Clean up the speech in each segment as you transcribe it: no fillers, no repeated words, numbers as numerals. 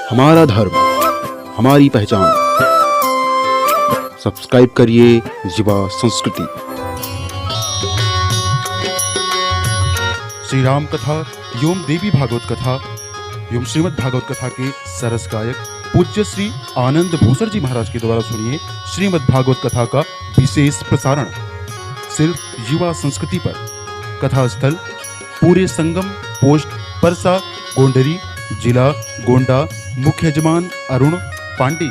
हमारा धर्म, हमारी पहचान। सब्सक्राइब करिए युवा संस्कृति। श्री राम कथा एवं देवी भागवत कथा एवं श्रीमद् भागवत कथा के सरस गायक पूज्य श्री आनंद भूसर जी महाराज के द्वारा सुनिए श्रीमद् भागवत कथा का विशेष प्रसारण सिर्फ युवा संस्कृति पर। कथा स्थल पूरे संगम पोस्ट परसा गोंडरी, जिला गोंडा। मुख्य यजमान अरुण पांडे।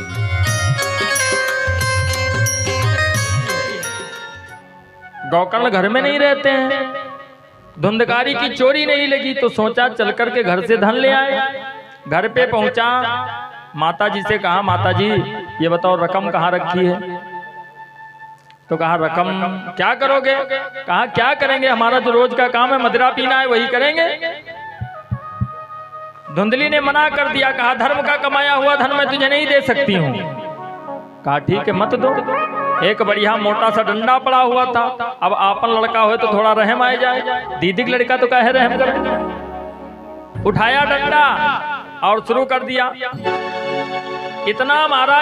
गौकर्ण घर में नहीं रहते हैं, धुंधकारी की चोरी नहीं लगी तो सोचा चल करके घर से धन ले आए। घर पे पहुंचा, माता जी से कहा, माता जी ये बताओ रकम कहाँ रखी है? तो कहा रकम क्या करोगे? कहा क्या करेंगे, हमारा जो रोज का काम है मदिरा पीना है वही करेंगे। धुंधली ने मना कर दिया, कहा धर्म का कमाया हुआ धन मैं तुझे नहीं दे सकती हूँ। कहा ठीक है मत दो। एक बढ़िया मोटा सा डंडा पड़ा हुआ था, अब आपन लड़का हो तो थोड़ा रहम आ जाए, दीदी का लड़का तो कहे रहम कर। उठाया डंडा और शुरू कर दिया। इतना मारा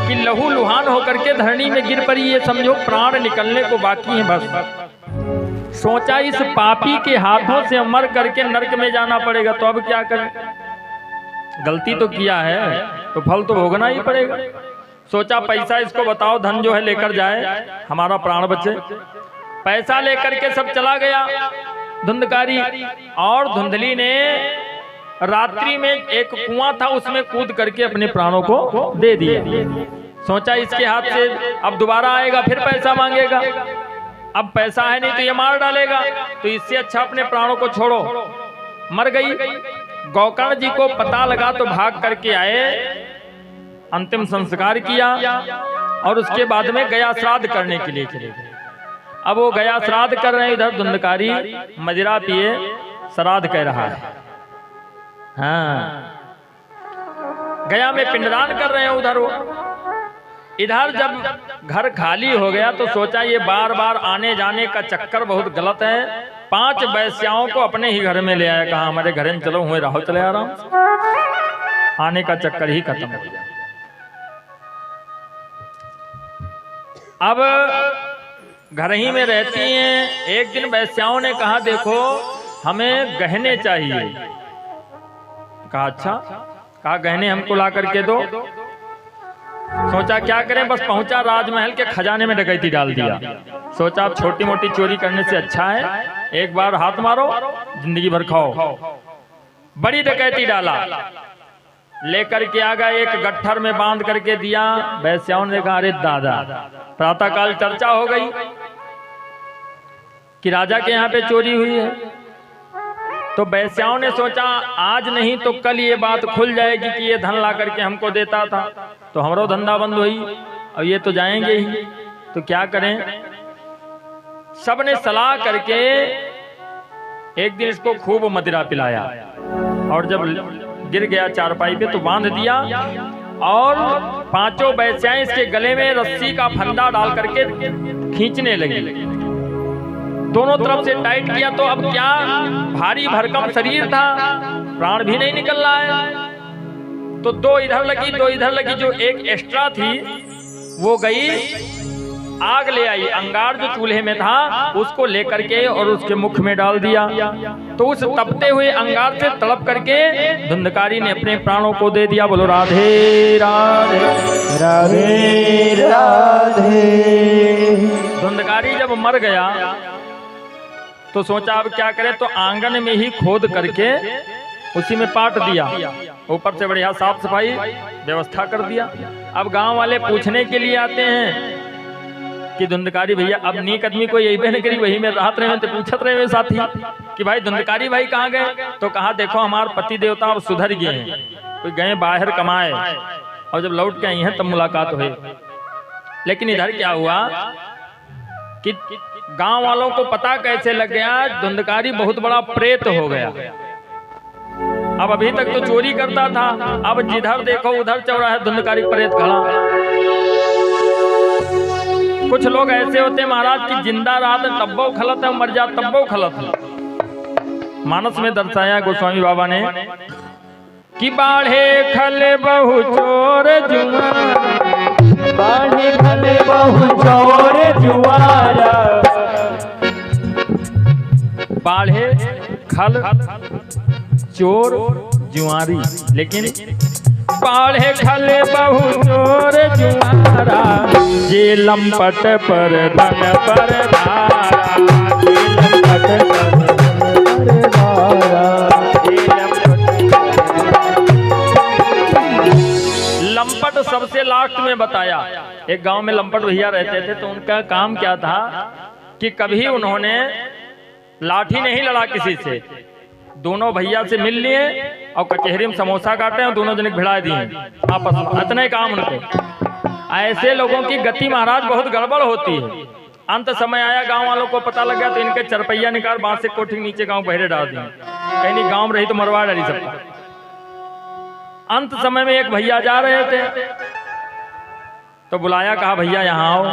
कि लहू लुहान होकर के धरनी में गिर पड़ी। ये समझो प्राण निकलने को बाकी है बस। सोचा इस पापी के हाथों से मर करके नरक में जाना पड़ेगा, तो अब क्या करें? गलती तो किया है तो फल तो भोगना ही पड़ेगा। सोचा पैसा इसको बताओ, धन जो है लेकर जाए, हमारा प्राण बचे। पैसा लेकर के सब चला गया धुंधकारी। और धुंधली ने रात्रि में एक कुआं था उसमें कूद करके अपने प्राणों को दे दिया। सोचा इसके हाथ से अब दोबारा आएगा फिर पैसा मांगेगा, अब पैसा है नहीं तो ये मार डालेगा, तो इससे अच्छा अपने प्राणों को छोड़ो। मर गई। गौकर्ण जी को पता लगा तो भाग करके आए, अंतिम संस्कार किया और उसके बाद में गया श्राद्ध करने के लिए चले गए। अब वो गया श्राद्ध कर रहे हैं, इधर धुंधकारी मदिरा पिए श्राद्ध कह रहा है। हाँ, गया में पिंडदान कर रहे हैं उधर वो। इधर जब घर खाली हो गया तो सोचा ये बार बार आने जाने का चक्कर बहुत गलत है। 5 वैश्याओं को अपने ही घर में ले आया, कहा हमारे घर में चलो, हुए रहो, चले आराम से। आने का चक्कर ही खत्म हो गया। अब घर ही में रहती हैं। एक दिन वैश्याओं ने कहा देखो हमें गहने चाहिए। कहा अच्छा, कहा गहने हमको ला करके दो। सोचा क्या करें, बस पहुंचा राजमहल के खजाने में डकैती डाल दिया। सोचा अब छोटी मोटी चोरी करने से अच्छा है एक बार हाथ मारो जिंदगी भर खाओ। बड़ी डकैती डाला, लेकर के आ गए, एक गट्ठर में बांध करके दिया। वैश्याओं ने कहा अरे दादा, प्रातःकाल चर्चा हो गई कि राजा के यहाँ पे चोरी हुई है। तो वैश्याओं ने सोचा आज नहीं तो कल ये बात खुल जाएगी कि ये धन ला करके हमको देता था, तो हमारो धंधा बंद हुई और ये तो जाएंगे ही, तो क्या करें? सब ने सलाह करके एक दिन इसको खूब मदिरा पिलाया और जब गिर गया चारपाई पे तो बांध दिया और 5 वैश्याएं इसके गले में रस्सी का फंदा डाल करके खींचने लगी। दोनों तरफ से टाइट किया तो अब क्या, भारी भरकम शरीर था, प्राण भी नहीं निकल रहा है। तो 2 इधर लगी 2 इधर लगी। जो एक एक्स्ट्रा थी वो गई आग ले आई, अंगार जो चूल्हे में था उसको लेकर के और उसके मुख में डाल दिया। तो उस तपते हुए अंगार से तड़प करके धुंधकारी ने अपने प्राणों को दे दिया। बोलो राधे राधे राधे राधे। धुंधकारी जब मर गया तो सोचा अब क्या करे, तो आंगन में ही खोद करके उसी में पाट दिया, ऊपर से बढ़िया साफ सफाई व्यवस्था कर दिया। अब गांव वाले पूछने के लिए आते हैं कि धुंधकारी भैया, अब नीक आदमी को यही बहन करी वही में रात रहे तो पूछत रहे साथी कि भाई धुंधकारी भाई कहाँ गए? तो कहा देखो हमारे पति देवता अब सुधर गए हैं, कोई गए बाहर कमाए और जब लौट के आई हैं तब मुलाकात हुई। लेकिन इधर क्या हुआ कि गांव वालों को पता कैसे लग गया, धुंधकारी बहुत बड़ा प्रेत हो गया। अब अभी तक तो चोरी करता था, अब जिधर देखो उधर चौराहे धुंधकारी प्रेत खड़ा। कुछ लोग ऐसे होते महाराज की जिंदा रात तब्बो खलत है, मर जा तब्बो खलत है। मानस में दर्शाया गोस्वामी बाबा ने कि बाढ़े खल बहु चोर जुआरा, बाढ़े खल बहु चोर जुआरा, बाढ़े खल चोर जुआरी, लेकिन बाढ़े खल बहु चोर जुआरा, जे लंपट पर धन पर धारा, जे लंपट पर धन पर धारा, लंपट सबसे लास्ट में बताया। एक गांव में लंपट भैया रहते थे, तो उनका काम क्या था कि कभी उन्होंने लाठी नहीं लड़ा किसी से, दोनों भैया से मिल लिए और कचहरी में समोसा काटे और दोनों जने भिड़ा दिए आपस में, इतने काम उनके। ऐसे लोगों की गति महाराज बहुत गड़बड़ होती है। अंत समय आया, गांव वालों को पता लग गया, तो इनके चरपैया निकाल बांस से कोठी नीचे गांव बहरे डाल दिए, कहीं नहीं गांव में रही तो मरवा डाली सबको। अंत समय में एक भैया जा रहे थे, तो बुलाया, कहा भैया यहाँ आओ।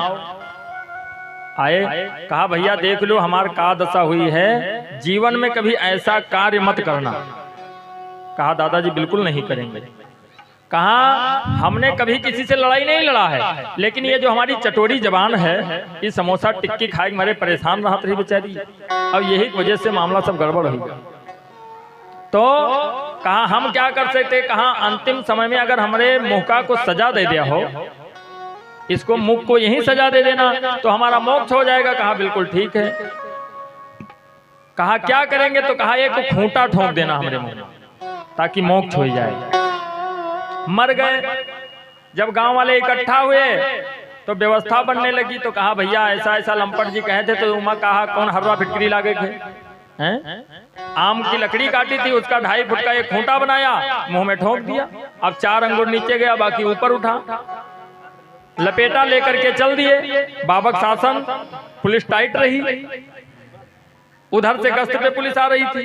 आए, कहा भैया देख लो हमार का दशा हुई है, जीवन में कभी ऐसा कार्य मत करना। कहा दादाजी बिल्कुल नहीं करेंगे। कहा हमने कभी किसी से लड़ाई नहीं लड़ा है, लेकिन ये जो हमारी चटोरी जबान है, ये समोसा टिक्की खाए के मारे परेशान रहती रही बेचारी, अब यही वजह से मामला सब गड़बड़ हो गया। तो कहा हम क्या कर सकते। कहा अंतिम समय में अगर हमारे मुहका को सजा दे दिया हो, इसको मुख को यही सजा दे देना तो हमारा मोक्ष हो जाएगा। कहा बिल्कुल ठीक है। कहा क्या करेंगे। तो कहा एक खूंटा ठोक देना हमारे मुंह में ताकि मोक्ष हो जाए। मर गए। जब गांव वाले इकट्ठा हुए तो व्यवस्था बनने लगी। तो कहा भैया ऐसा ऐसा लंपट जी कहे थे। तो उमा कहा कौन हरवा फिटकरी लागे थे हैं? आम की लकड़ी काटी थी, उसका 2.5 फुट का एक खूंटा बनाया, मुंह में ठोक दिया। अब 4 अंगुर नीचे गया, बाकी ऊपर उठा, लपेटा लेकर के चल दिए। बाबक शासन, पुलिस टाइट रही। उधर से गश्त पे पुलिस आ रही थी।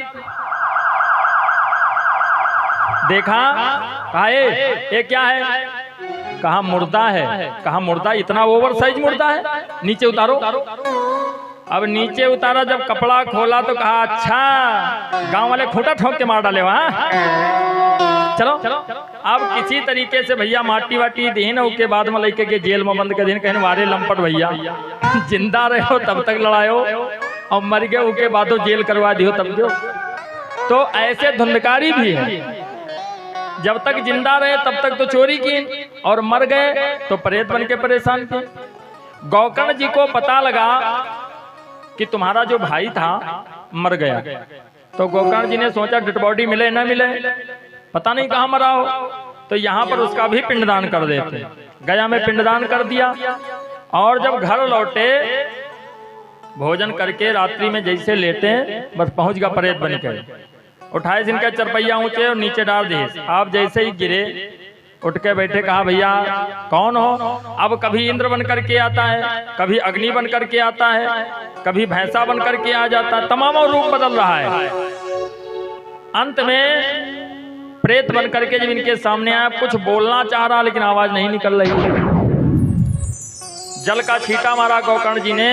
देखा, कहा ये क्या है। कहा मुर्दा है। कहा मुर्दा, इतना ओवर साइज मुर्दा है, नीचे उतारो। अब नीचे उतारा, जब कपड़ा खोला तो कहा अच्छा गांव वाले खूंटा ठोक के मार डाले वहां। चलो अब किसी तरीके से भैया माटी वाटी दीन, उसके बाद में लेके के जेल में बंद कर दिन। कहने वारे लंपट भैया जिंदा रहो तब तक लड़ायो, और मर गए उसके बाद जेल करवा दियो तब दो। तो ऐसे धुंधकारी भी है, जब तक जिंदा रहे तब तक तो चोरी की, और मर गए तो प्रेत बन के परेशान किए। गौकर्ण जी को पता लगा कि तुम्हारा जो भाई था मर गया। तो गोकर्ण जी ने सोचा डेड बॉडी मिले ना मिले, पता नहीं कहाँ मरा हो, तो यहाँ पर उसका भी पिंडदान कर देते। गया में पिंडदान कर दिया। और जब घर लौटे, भोजन करके रात्रि में जैसे लेटे, बस पहुंच गया प्रेत बन के। उठाए जिनका चरपैया ऊंचे और नीचे डाल दिए। आप जैसे ही गिरे, उठ के बैठे। कहा भैया कौन हो। अब कभी इंद्र बन करके आता है, कभी अग्नि बन करके आता है, कभी भैंसा बन करके आ जाता है, तमाम रूप बदल रहा है। अंत में प्रेत बन करके जब इनके सामने आया, कुछ बोलना चाह रहा लेकिन आवाज नहीं निकल रही। जल का छींटा मारा गोकर्ण जी ने,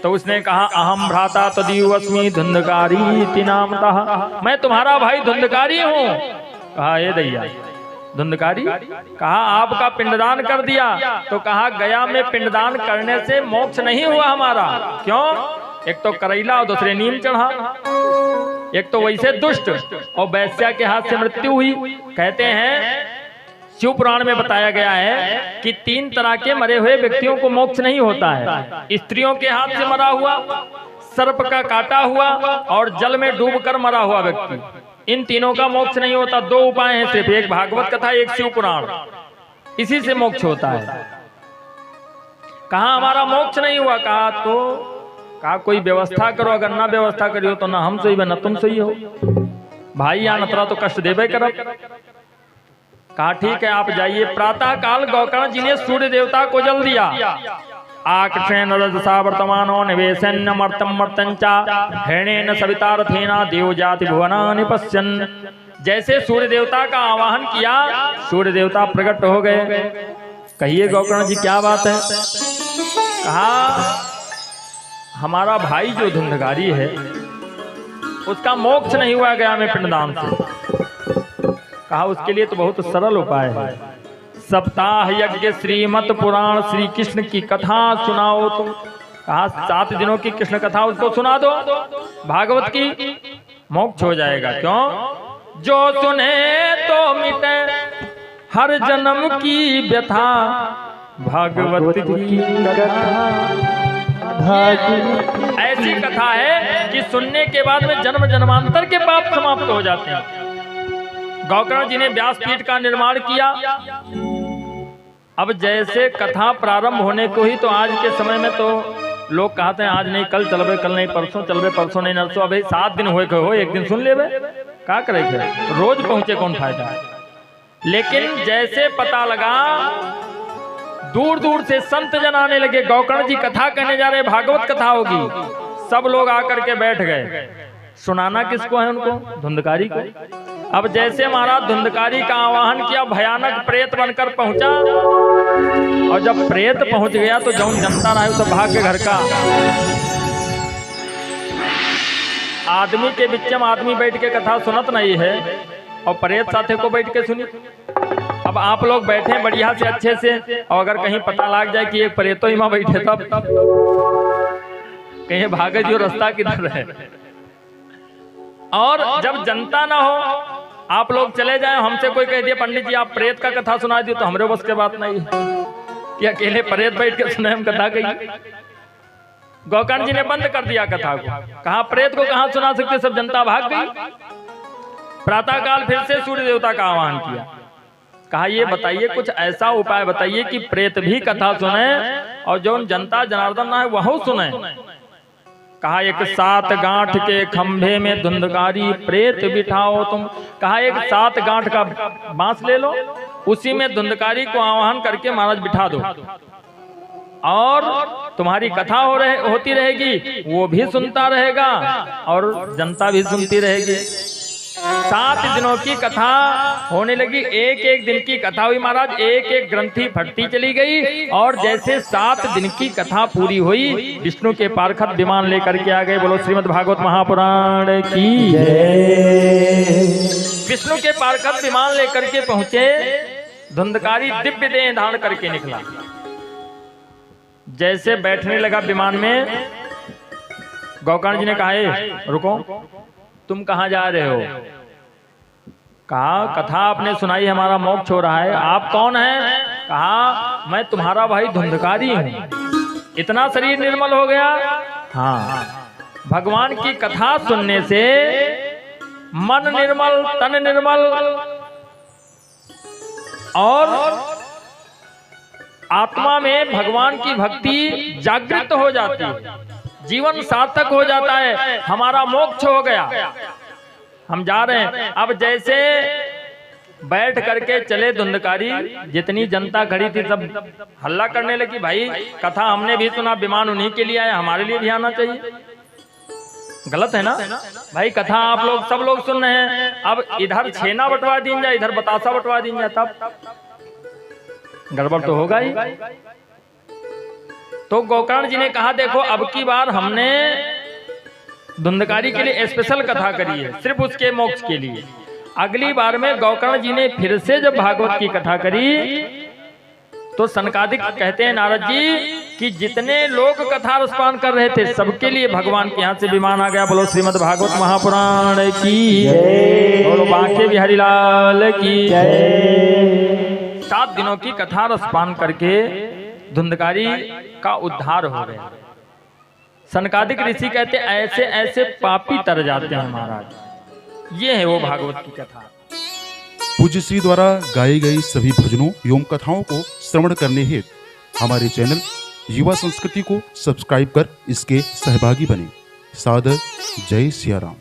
तो उसने कहा अहम भ्राता तदीवस्मि धुंधकारी नामतः, मैं तुम्हारा भाई धुंधकारी हूँ। कहा ये दैया धुंधकारी। कहा आपका पिंडदान कर दिया। तो कहा गया में पिंडदान करने से मोक्ष नहीं हुआ हमारा। क्यों। एक तो करैला और दूसरे नीम चढ़ा, एक तो वैसे दुष्ट और वैश्या के हाथ से मृत्यु हुई। कहते हैं शिव पुराण में बताया गया है कि 3 तरह के मरे हुए व्यक्तियों को मोक्ष नहीं होता है। स्त्रियों के हाथ से मरा हुआ, सर्प का काटा हुआ, और जल में डूबकर मरा हुआ व्यक्ति। इन तीनों का मोक्ष नहीं होता। 2 उपाय हैं सिर्फ, एक भागवत कथा, एक शिव पुराण, इसी से मोक्ष होता है। कहा हमारा मोक्ष नहीं हुआ। कहा कोई व्यवस्था करो, अगर ना व्यवस्था करियो तो ना हम सही हो ना तुम सही हो। भाई यहाँ नतरा तो कष्ट देवे करब। कहा ठीक है आप जाइए। प्रातः काल गोकर्ण जी ने सूर्य देवता को जल दिया। आकर्षण रजसा वर्तमानो निवेशन मर्तम मर्तंचा हेणेन सवितारथेना देव जाति भुवनानि पश्यन्। जैसे सूर्य देवता का आवाहन किया, सूर्य देवता प्रकट हो गए। कहिए गोकर्ण जी क्या बात है। कहा हमारा भाई जो धुंधकारी है उसका मोक्ष नहीं हुआ गया में पिंडदान से। कहा उसके लिए तो बहुत सरल उपाय है। सप्ताह यज्ञ श्रीमत पुराण श्री कृष्ण की कथा सुनाओ तुम। कहा 7 दिनों की कृष्ण कथा उसको सुना दो, भागवत की, मोक्ष हो जाएगा। क्यों? जो सुने तो मिटे हर जन्म की व्यथा, भागवत की ऐसी कथा है कि सुनने के बाद में जन्म जन्मांतर के पाप समाप्त हो जाते हैं। गौकर्ण जी ने व्यासपीठ का निर्माण किया। अब जैसे कथा प्रारंभ होने को ही, तो आज के समय में तो लोग कहते हैं आज नहीं कल चलबे, कल नहीं परसों चलबे, परसों नहीं नरसों। अभी 7 दिन हो एक दिन सुन लेबे, क्या करे, रोज पहुंचे कौन फायदा है। लेकिन जैसे पता लगा, दूर दूर से संत जन आने लगे, गौकर्ण जी कथा कहने जा रहे, भागवत कथा होगी। सब लोग आकर के बैठ गए। सुनाना किसको है उनको? धुंधकारी को। अब जैसे महाराज धुंधकारी का आवाहन किया, भयानक प्रेत बनकर पहुंचा। और जब प्रेत पहुंच गया तो जौन जनता रहा सब भाग के घर का। आदमी के बीच में आदमी बैठ के कथा सुनत नहीं है, और प्रेत साथे को बैठ के सुनी। अब आप लोग बैठे बढ़िया से अच्छे से, और अगर कहीं पता लग जाए कि एक प्रेतो ही वहां बैठे, तब कहीं भागे जो रास्ता किधर है। और जब जनता ना हो, आप लोग चले जाए, हमसे कोई कह दिया पंडित जी आप प्रेत का कथा सुना दियो, तो हमरे बस के बात नहीं कि अकेले प्रेत बैठ के सुने हम कथा कही। गौकर्ण जी ने बंद कर दिया कथा को। कहा प्रेत को कहां सुना सकते, सब जनता भाग गई। प्रातः काल फिर से सूर्य देवता का आह्वान किया। कहा ये बताइए, कुछ ऐसा उपाय बताइए कि प्रेत भी कथा सुने और जो जनता जनार्दन ना है वह सुने। कहा एक 7 गांठ के खंभे में धुंधकारी प्रेत बिठाओ तुम। कहा एक 7 गांठ का बांस ले लो, उसी में धुंधकारी को आह्वान करके महाराज बिठा दो, और तुम्हारी कथा होती रहेगी, वो भी सुनता रहेगा और जनता भी सुनती रहेगी। 7 दिनों की कथा होने लगी। एक दिन की कथा हुई महाराज, एक ग्रंथि फटती चली गई। और जैसे 7 दिन की कथा पूरी हुई, विष्णु के पार्षद विमान लेकर के आ गए। बोलो श्रीमद् भागवत महापुराण की जय। विष्णु के पार्षद विमान लेकर के पहुंचे। धुंधकारी दिव्य देह धारण करके निकला। जैसे बैठने लगा विमान में, गौकर्ण जी ने कहा रुको, तुम कहां जा रहे हो? कहा कथा आपने सुनाई, हमारा मोक्ष हो रहा है। आप कौन हैं? कहा मैं तुम्हारा भाई धुंधकारी हूं। इतना शरीर निर्मल हो गया? हाँ, भगवान की कथा सुनने से मन निर्मल, तन निर्मल और आत्मा में भगवान की भक्ति जागृत हो जाती है, जीवन सार्थक हो जाता है। हमारा मोक्ष हो गया, हम जा रहे हैं। अब जैसे बैठ करके चले धुंधकारी, जितनी जनता खड़ी थी सब हल्ला करने लगी, भाई कथा हमने भी सुना, विमान उन्हीं के लिए आया, हमारे लिए भी आना चाहिए। गलत है ना भाई? कथा आप लोग सब लोग सुन रहे हैं, अब इधर छेना बंटवा दी जाए, इधर बतासा बंटवा दी जाए, तब गड़बड़ तो होगा ही। तो गौकर्ण जी ने कहा देखो, अब की बार हमने धुंधकारी के लिए स्पेशल कथा करी है, सिर्फ उसके मोक्ष के लिए। अगली बार में गौकर्ण जी ने फिर से जब भागवत की कथा करी, तो सनकादिक कहते हैं नारद जी कि जितने लोग कथा रसपान कर रहे थे, सबके लिए भगवान के यहाँ से विमान आ गया। बोलो श्रीमद् भागवत महापुराण की जय, बोलो बांके बिहारी लाल की जय। 7 दिनों की कथा रसपान करके धुंधकारी का उद्धार हो गया। सनकादिक ऋषि कहते ऐसे ऐसे पापी तर जाते हैं महाराज। ये है वो भागवत की कथा। पूज्य श्री द्वारा गाई गई सभी भजनों एवं कथाओं को श्रवण करने हेतु हमारे चैनल युवा संस्कृति को सब्सक्राइब कर इसके सहभागी बने। सादर जय सिया राम।